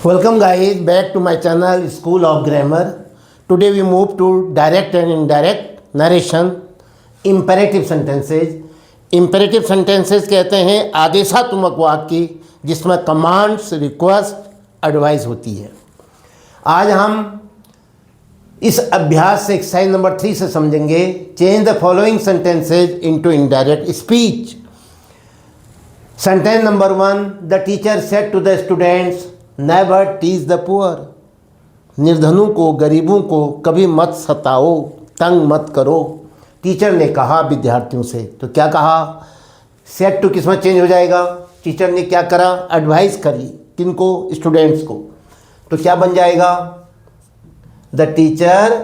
Welcome guys back to my channel School of Grammar. Today we move to direct and indirect narration. Imperative sentences. Imperative sentences कहते हैं आदेशात्मक वाक्य जिसमें commands, request, advice होती है। आज हम इस अभ्यास से एक्सरसाइज नंबर 3 से समझेंगे। Change the following sentences into indirect speech. Sentence number 1, the teacher said to the students never tease the poor. निर्धनों को, गरीबों को कभी मत सताओ, तंग मत करो। टीचर ने कहा विद्यार्थियों से, तो क्या कहा? सेड टू किस में चेंज हो जाएगा? टीचर ने क्या करा? एडवाइस करी। किनको? स्टूडेंट्स को। तो क्या बन जाएगा? The teacher.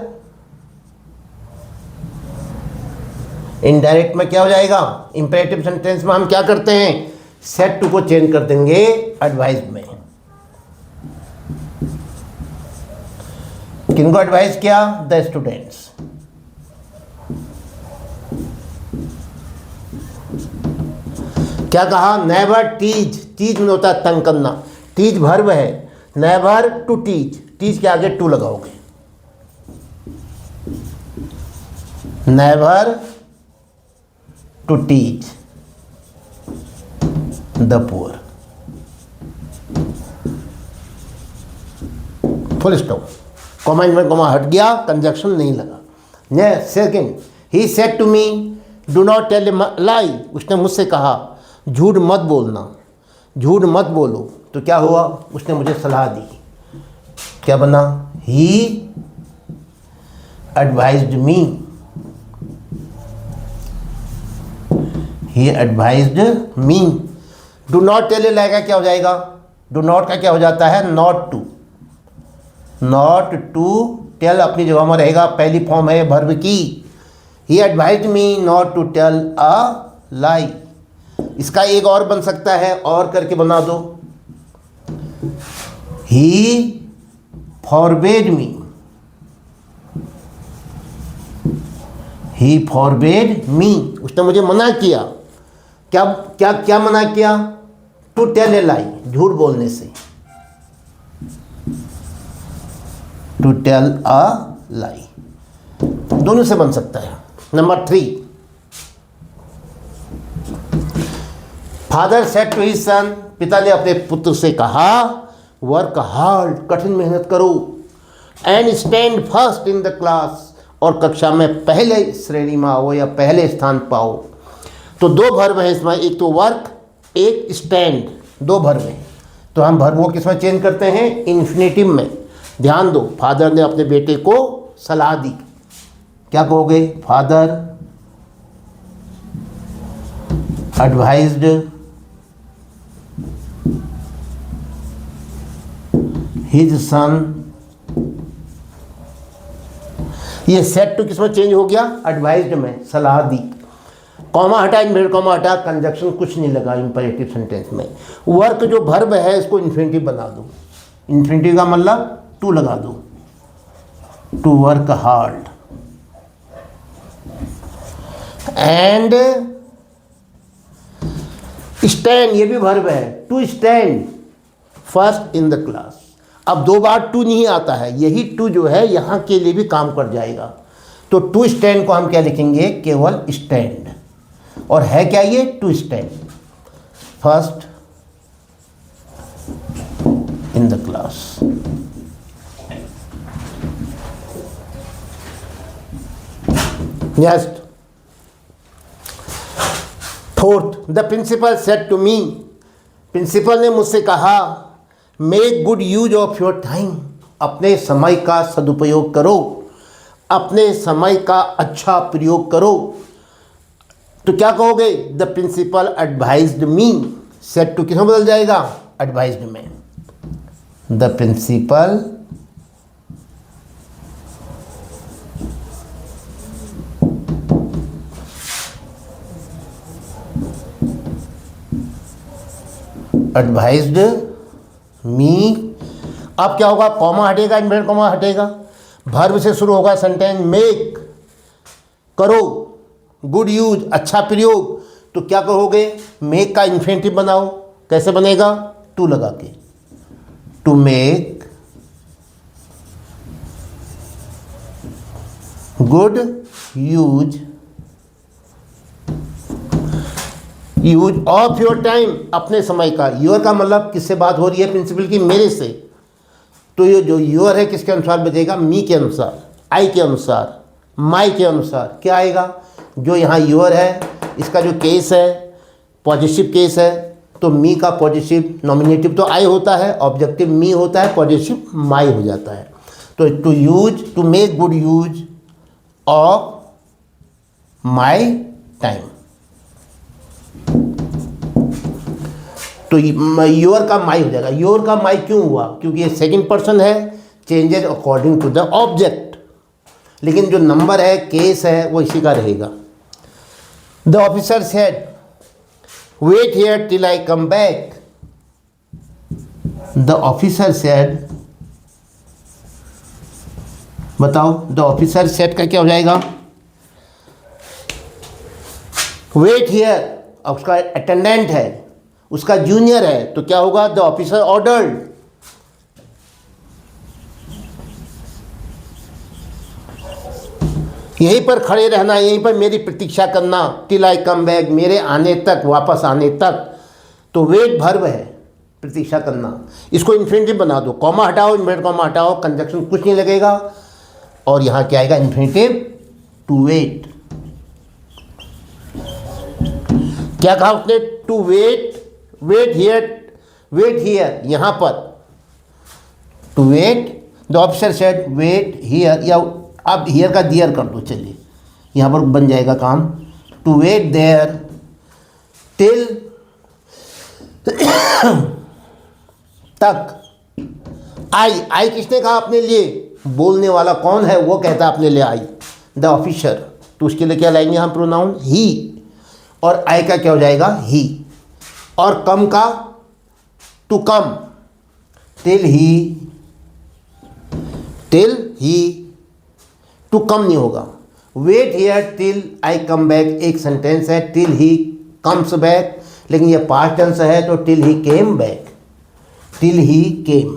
इनडायरेक्ट में क्या हो जाएगा? इंपेरेटिव सेंटेंस में हम क्या करते हैं? सेड टू को चेंज कर देंगे एडवाइस में। किनको एडवाइस किया? The students. क्या कहा? Never tease. टीज में होता है तंग करना। टीज वर्ब है। Never to tease. टीज के आगे टू लगाओगे। Never to teach the poor. Full stop. Comment में कॉमा हट गया, कंजक्शन नहीं लगा। Second, he said to me do not tell lie. उसने मुझसे कहा झूठ मत बोलना, झूठ मत बोलो। तो क्या हुआ? उसने मुझे सलाह दी। क्या बना? He advised me. He advised me. Do not tell a lie का क्या हो जाएगा? डू नॉट का क्या हो जाता है? Not to. Not to tell अपनी जगह में रहेगा, पहली फॉर्म है वर्ब की। He advised me not to tell a lie. इसका एक और बन सकता है, और करके बना दो। ही फॉरबेड मी। ही फॉरबेड मी। उसने मुझे मना किया। क्या क्या क्या मना किया? टू टेल ए लाई, झूठ बोलने से। To tell a lie. दोनों से बन सकता है। Number 3, father said to his son. पिता ने अपने पुत्र से कहा वर्क हार्ड, कठिन मेहनत करो। And stand first in the class, और कक्षा में पहले श्रेणी में आओ या पहले स्थान पाओ। तो दो वर्ब है इसमें, एक तो वर्क, एक स्टैंड। दो वर्ब है, तो हम वर्ब को किसमें चेंज करते हैं? इन्फिनेटिव में। ध्यान दो, फादर ने अपने बेटे को सलाह दी। क्या कहोगे? Father advised his son. ये सेड टू किसमें चेंज हो गया? एडवाइज्ड में, सलाह दी। कॉमा हटा, इनवर्टेड कॉमा हटा, कंजक्शन कुछ नहीं लगा इंपेरेटिव सेंटेंस में। वर्क जो वर्ब है इसको इन्फिनेटिव बना दो। इन्फिनेटिव का मतलब टू लगा दो। To work hard. And stand, ये भी वर्ब है। To stand first in the class. अब दो बार टू नहीं आता है, यही टू जो है यहां के लिए भी काम कर जाएगा। तो टू स्टैंड को हम क्या लिखेंगे? केवल स्टैंड। और है क्या ये? To stand first in the class. Next, fourth, the principal said to me. Principal ने मुझसे कहा make good use of your time. अपने समय का सदुपयोग करो, अपने समय का अच्छा प्रयोग करो। तो क्या कहोगे? The principal advised me. Said to किसमें बदल जाएगा? एडवाइज्ड में। The principal advised me. अब क्या होगा? कॉमा हटेगा, इनवर्टेड कॉमा हटेगा। वर्ब से शुरू होगा सेंटेंस। मेक, करो। गुड यूज, अच्छा प्रयोग। तो क्या कहोगे? मेक का इन्फिनेटिव बनाओ। कैसे बनेगा? टू लगा के। To make good use of your time, अपने समय का। योर का मतलब किससे बात हो रही है? प्रिंसिपल की, मेरे से। तो ये जो योर है किसके अनुसार बचेगा? मी के अनुसार, आई के अनुसार, माई के अनुसार। क्या आएगा? जो यहाँ योर है इसका जो केस है पॉजिटिव केस है, तो मी का पॉजिटिव नॉमिनेटिव तो आई होता है, ऑब्जेक्टिव मी होता है, पॉजिटिव माई हो जाता है। तो to make good use of my time. तो योर का माई हो जाएगा। योर का माई क्यों हुआ? क्योंकि ये सेकंड पर्सन है, changes according to the object. लेकिन जो नंबर है, केस है, वो इसी का रहेगा। The officer said wait here till I come back. The officer said, बताओ द ऑफिसर सेड का क्या हो जाएगा? वेट हियर, उसका अटेंडेंट है, उसका जूनियर है, तो क्या होगा? The officer ordered. यहीं पर खड़े रहना, यहीं पर मेरी प्रतीक्षा करना, टिल आई कम बैक, मेरे आने तक, वापस आने तक। तो वेट वर्ब है, प्रतीक्षा करना। इसको इन्फिनिटिव बना दो, कॉमा हटाओ, इन्वर्टेड कॉमा हटाओ, कंजक्शन कुछ नहीं लगेगा, और यहाँ क्या आएगा? Infinitive to wait. क्या कहा उसने? टू वेट, वेट हियर, यहाँ पर। To wait, the officer said wait here, या अब हियर का दियर कर दो, चलिए यहाँ पर बन जाएगा काम। टू वेट देयर टिल तक। आई किसने कहा अपने लिए? बोलने वाला कौन है? वो कहता है अपने लिए आई, द ऑफिसर। तो उसके लिए क्या लाएंगे हम? प्रोनाउन ही, और आई का क्या हो जाएगा? ही। और कम का to come, till he, to come नहीं होगा। Wait here till I come back एक सेंटेंस है, टिल ही कम्स बैक, लेकिन ये पास्ट टेंस है तो till he came back, till he came.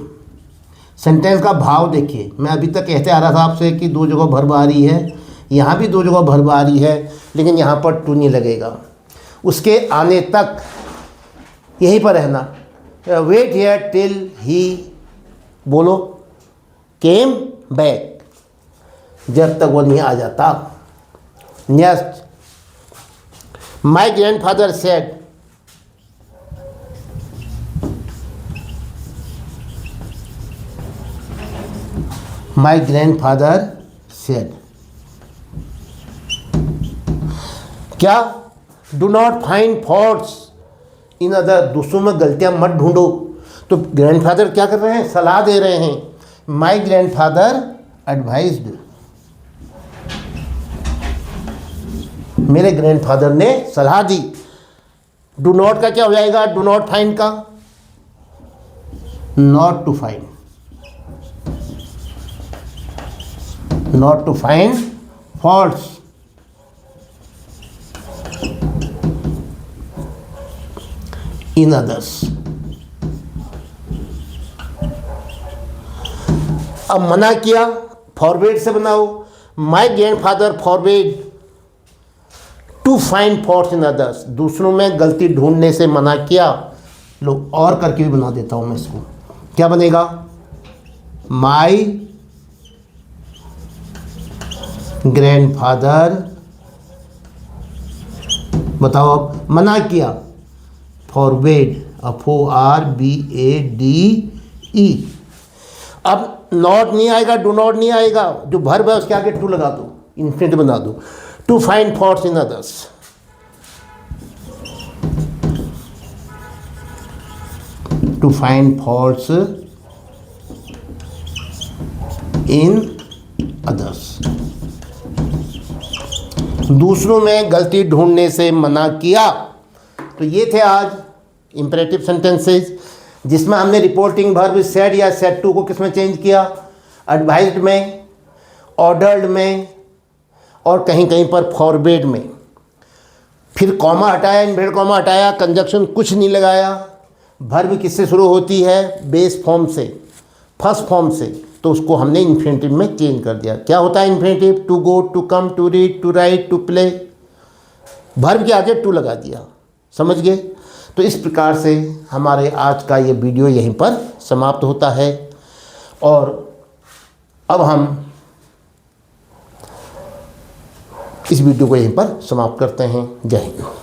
Sentence का भाव देखिए, मैं अभी तक कहते आ रहा था आपसे कि दो जगह वर्ब आ रही है, यहाँ भी दो जगह वर्ब आ रही है, लेकिन यहाँ पर टू नहीं लगेगा। उसके आने तक यहीं पर रहना। वेट हियर टिल ही, बोलो, केम बैक, जब तक वो नहीं आ जाता। Next, my grandfather said, my grandfather said, क्या? Do not find faults in other, दूसरों में गलतियां मत ढूंढो। तो ग्रैंडफादर क्या कर रहे हैं? सलाह दे रहे हैं। माई ग्रैंडफादर एडवाइज्ड, मेरे ग्रैंडफादर ने सलाह दी। डू नॉट का क्या हो जाएगा? डू नॉट फाइंड का not to find, not to find faults. In others. अब मना किया, फॉरवर्ड से बनाओ। My grandfather forward to find faults in others, दूसरों में गलती ढूंढने से मना किया। लो और करके भी बना देता हूं मैं इसको। क्या बनेगा? माई ग्रैंडफादर, बताओ अब, मना किया, फॉरवर्ड, FORBADE। अब नॉट नहीं आएगा, डू नॉट नहीं आएगा, जो वर्ब है उसके आगे टू लगा दो, इन्फिनिटिव बना दो। To find faults in others, to find faults in others, दूसरों में गलती ढूंढने से मना किया। तो ये थे आज इंपरेटिव सेंटेंसेस, जिसमें हमने रिपोर्टिंग वर्ब सेड या सेड टू को किसमें चेंज किया? एडवाइज्ड में, ऑर्डर्ड में, और कहीं कहीं पर फॉरवर्ड में। फिर कॉमा हटाया, इन्वर्टेड कॉमा हटाया, कंजक्शन कुछ नहीं लगाया। वर्ब किससे शुरू होती है? बेस फॉर्म से। फर्स्ट फॉर्म से, तो उसको हमने इन्फिनेटिव में चेंज कर दिया। क्या होता है infinitive? To go, to come, to read, to write, to play. Verb के आगे टू लगा दिया, समझ गए? तो इस प्रकार से हमारे आज का ये वीडियो यहीं पर समाप्त होता है और अब हम इस वीडियो को यहीं पर समाप्त करते हैं। जय हिंद।